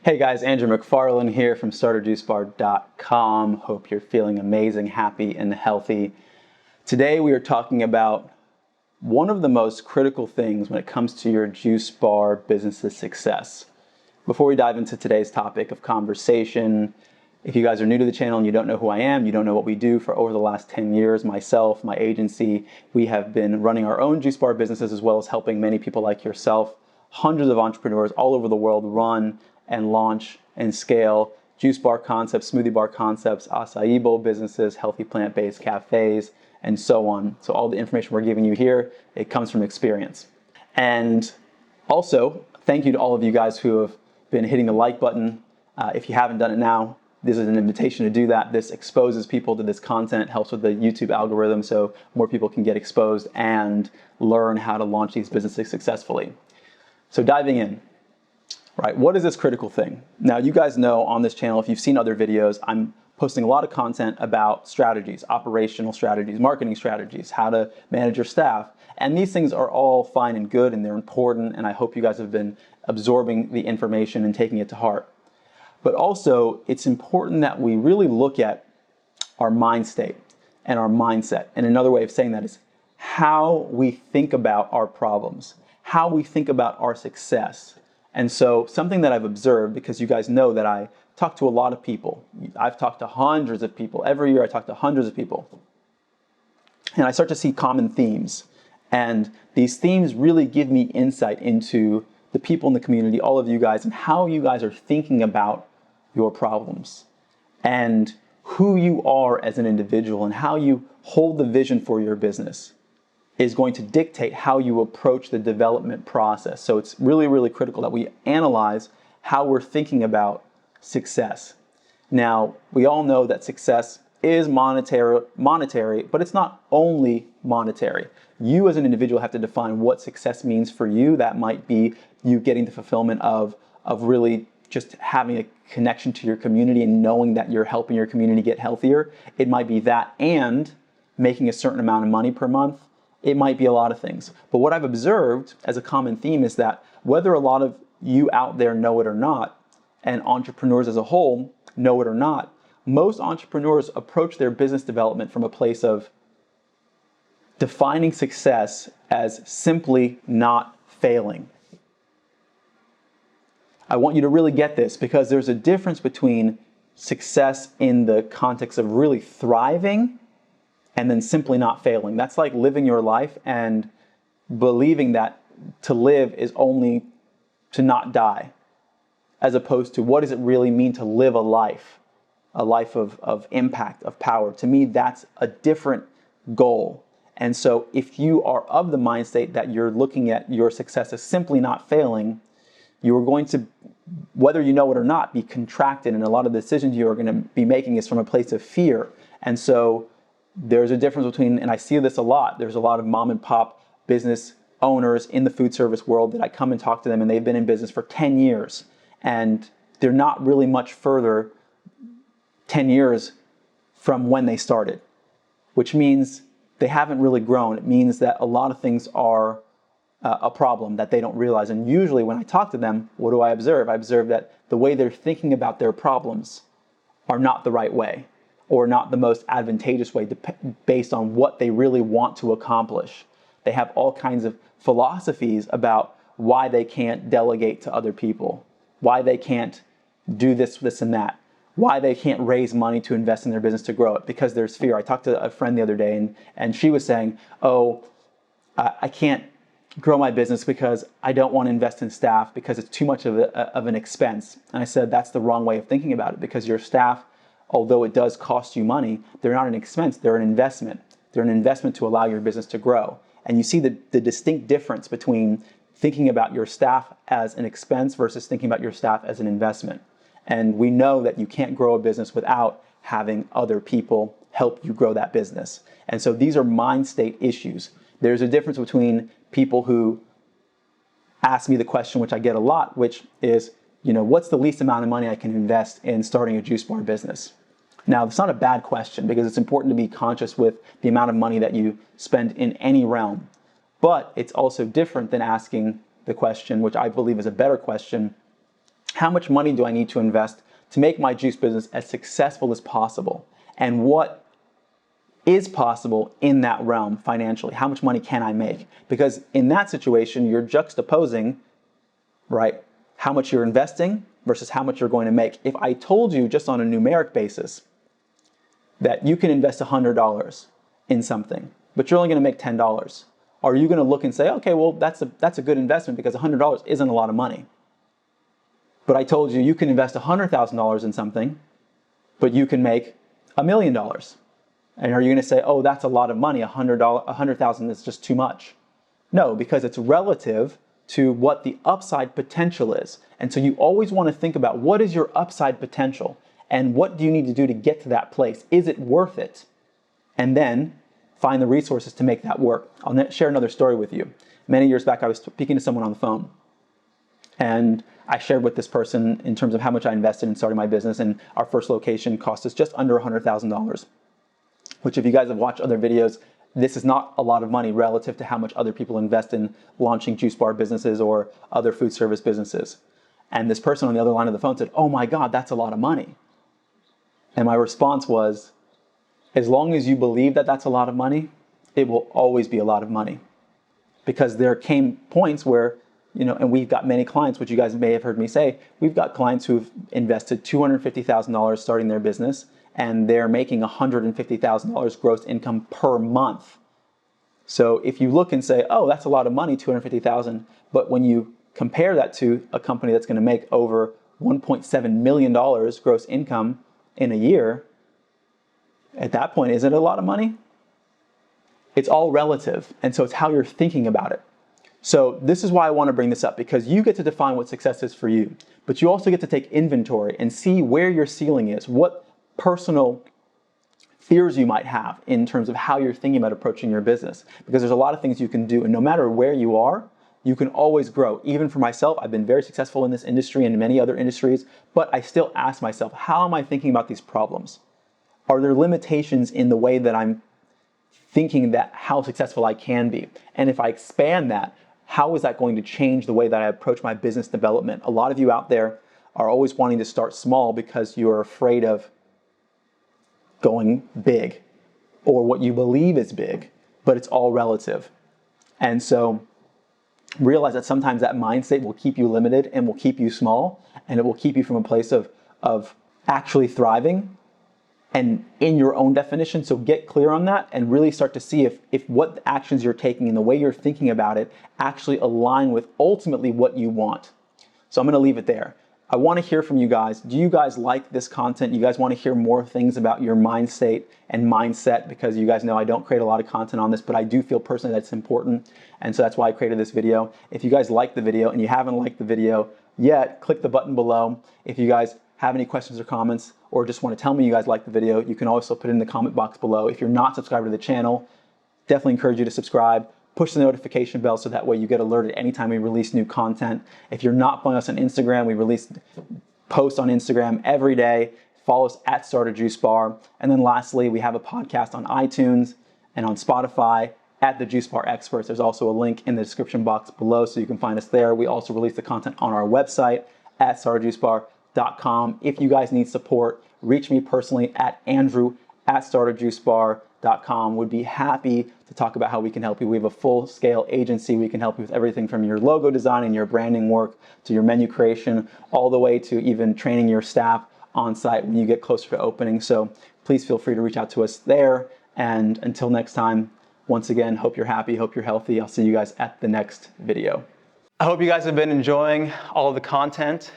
Hey guys, Andrew McFarlane here from StartAJuiceBar.com. Hope you're feeling amazing, happy, and healthy. Today we are talking about one of the most critical things when it comes to your juice bar business's success. Before we dive into today's topic of conversation, if you guys are new to the channel and you don't know who I am, you don't know what we do, for over the last 10 years, myself, my agency, we have been running our own juice bar businesses as well as helping many people like yourself, hundreds of entrepreneurs all over the world run and launch and scale juice bar concepts, smoothie bar concepts, acai bowl businesses, healthy plant-based cafes, and so on. So all the information we're giving you here, it comes from experience. And also, thank you to all of you guys who have been hitting the like button. If you haven't done it now, this is an invitation to do that. This exposes people to this content, helps with the YouTube algorithm so more people can get exposed and learn how to launch these businesses successfully. So diving in. Right, what is this critical thing? Now, you guys know on this channel, if you've seen other videos, I'm posting a lot of content about strategies, operational strategies, marketing strategies, how to manage your staff. And these things are all fine and good, and they're important, and I hope you guys have been absorbing the information and taking it to heart. But also, it's important that we really look at our mind state and our mindset. And another way of saying that is how we think about our problems, how we think about our success. And so something that I've observed, because you guys know that I talk to a lot of people. I've talked to hundreds of people. Every year I talk to hundreds of people. And I start to see common themes. And these themes really give me insight into the people in the community, all of you guys, and how you guys are thinking about your problems. And who you are as an individual and how you hold the vision for your business is going to dictate how you approach the development process. So it's really, really critical that we analyze how we're thinking about success. Now, we all know that success is monetary, but it's not only monetary. You as an individual have to define what success means for you. That might be you getting the fulfillment of really just having a connection to your community and knowing that you're helping your community get healthier. It might be that and making a certain amount of money per month. It might be a lot of things. But what I've observed as a common theme is that whether a lot of you out there know it or not, and entrepreneurs as a whole know it or not, most entrepreneurs approach their business development from a place of defining success as simply not failing. I want you to really get this, because there's a difference between success in the context of really thriving and then simply not failing. That's like living your life and believing that to live is only to not die, as opposed to what does it really mean to live a life of impact, of power. To me, that's a different goal. And so if you are of the mind state that you're looking at your success as simply not failing, you are going to, whether you know it or not, be contracted, and a lot of the decisions you are going to be making is from a place of fear. And so there's a difference between, and I see this a lot, there's a lot of mom and pop business owners in the food service world that I come and talk to them, and they've been in business for 10 years, and they're not really much further 10 years from when they started, which means they haven't really grown. It means that a lot of things are a problem that they don't realize. And usually when I talk to them, what do I observe? I observe that the way they're thinking about their problems are not the right way, or not the most advantageous way based on what they really want to accomplish. They have all kinds of philosophies about why they can't delegate to other people, why they can't do this, this, and that, why they can't raise money to invest in their business to grow it, because there's fear. I talked to a friend the other day, and she was saying, oh, I can't grow my business because I don't want to invest in staff because it's too much of an expense. And I said, that's the wrong way of thinking about it, because your staff, although it does cost you money, they're not an expense, they're an investment. They're an investment to allow your business to grow. And you see the distinct difference between thinking about your staff as an expense versus thinking about your staff as an investment. And we know that you can't grow a business without having other people help you grow that business. And so these are mind state issues. There's a difference between people who ask me the question, which I get a lot, which is, what's the least amount of money I can invest in starting a juice bar business? Now, it's not a bad question, because it's important to be conscious with the amount of money that you spend in any realm. But it's also different than asking the question, which I believe is a better question, How much money do I need to invest to make my juice business as successful as possible? And what is possible in that realm financially? How much money can I make? Because in that situation, you're juxtaposing, right, how much you're investing versus how much you're going to make. If I told you just on a numeric basis that you can invest $100 in something, but you're only going to make $10, are you going to look and say, okay, well, that's a good investment because $100 isn't a lot of money? But I told you can invest $100,000 in something, but you can make $1 million. And are you going to say, oh, that's a lot of money, $100,000 is just too much? No, because it's relative to what the upside potential is. And so you always want to think about what is your upside potential and what do you need to do to get to that place? Is it worth it? And then find the resources to make that work. I'll share another story with you. Many years back, I was speaking to someone on the phone, and I shared with this person in terms of how much I invested in starting my business, and our first location cost us just under $100,000, which if you guys have watched other videos, this is not a lot of money relative to how much other people invest in launching juice bar businesses or other food service businesses. And this person on the other line of the phone said, oh my God, that's a lot of money. And my response was, as long as you believe that that's a lot of money, it will always be a lot of money. Because there came points where, and we've got many clients, which you guys may have heard me say, we've got clients who've invested $250,000 starting their business, and they're making $150,000 gross income per month. So if you look and say, oh, that's a lot of money, $250,000, but when you compare that to a company that's going to make over $1.7 million gross income in a year, at that point, is it a lot of money? It's all relative, and so it's how you're thinking about it. So this is why I want to bring this up, because you get to define what success is for you, but you also get to take inventory and see where your ceiling is, what personal fears you might have in terms of how you're thinking about approaching your business. Because there's a lot of things you can do, and no matter where you are, you can always grow. Even for myself, I've been very successful in this industry and in many other industries, but I still ask myself, how am I thinking about these problems? Are there limitations in the way that I'm thinking that how successful I can be? And if I expand that, how is that going to change the way that I approach my business development? A lot of you out there are always wanting to start small because you're afraid of going big or what you believe is big, but it's all relative. And so realize that sometimes that mindset will keep you limited and will keep you small, and it will keep you from a place of actually thriving and in your own definition. So get clear on that and really start to see if what actions you're taking and the way you're thinking about it actually align with ultimately what you want. So I'm going to leave it there. I want to hear from you guys. Do you guys like this content? You guys want to hear more things about your mind state and mindset? Because you guys know I don't create a lot of content on this, but I do feel personally that it's important. And so that's why I created this video. If you guys like the video and you haven't liked the video yet, click the button below. If you guys have any questions or comments, or just want to tell me you guys like the video, you can also put it in the comment box below. If you're not subscribed to the channel, definitely encourage you to subscribe. Push the notification bell so that way you get alerted anytime we release new content. If you're not following us on Instagram, we release posts on Instagram every day. Follow us at StartAJuiceBar. And then lastly, we have a podcast on iTunes and on Spotify at the Juice Bar Experts. There's also a link in the description box below so you can find us there. We also release the content on our website at StartAJuiceBar.com. If you guys need support, reach me personally at Andrew@StartAJuiceBar.com. Would be happy to talk about how we can help you. We have a full-scale agency. We can help you with everything from your logo design and your branding work to your menu creation, all the way to even training your staff on site when you get closer to opening. So please feel free to reach out to us there. And until next time, once again, hope you're happy, hope you're healthy. I'll see you guys at the next video. I hope you guys have been enjoying all of the content.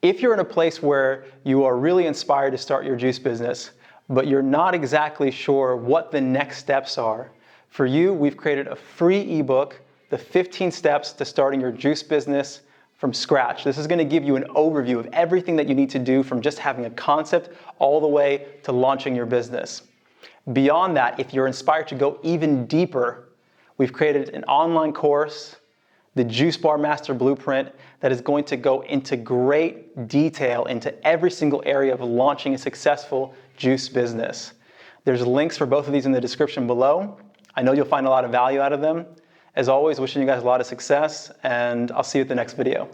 If you're in a place where you are really inspired to start your juice business, but you're not exactly sure what the next steps are, for you, we've created a free ebook, The 15 Steps to Starting Your Juice Business from Scratch. This is going to give you an overview of everything that you need to do from just having a concept all the way to launching your business. Beyond that, if you're inspired to go even deeper, we've created an online course, the Juice Bar Master Blueprint, that is going to go into great detail into every single area of launching a successful juice business. There's links for both of these in the description below. I know you'll find a lot of value out of them. As always, wishing you guys a lot of success, and I'll see you at the next video.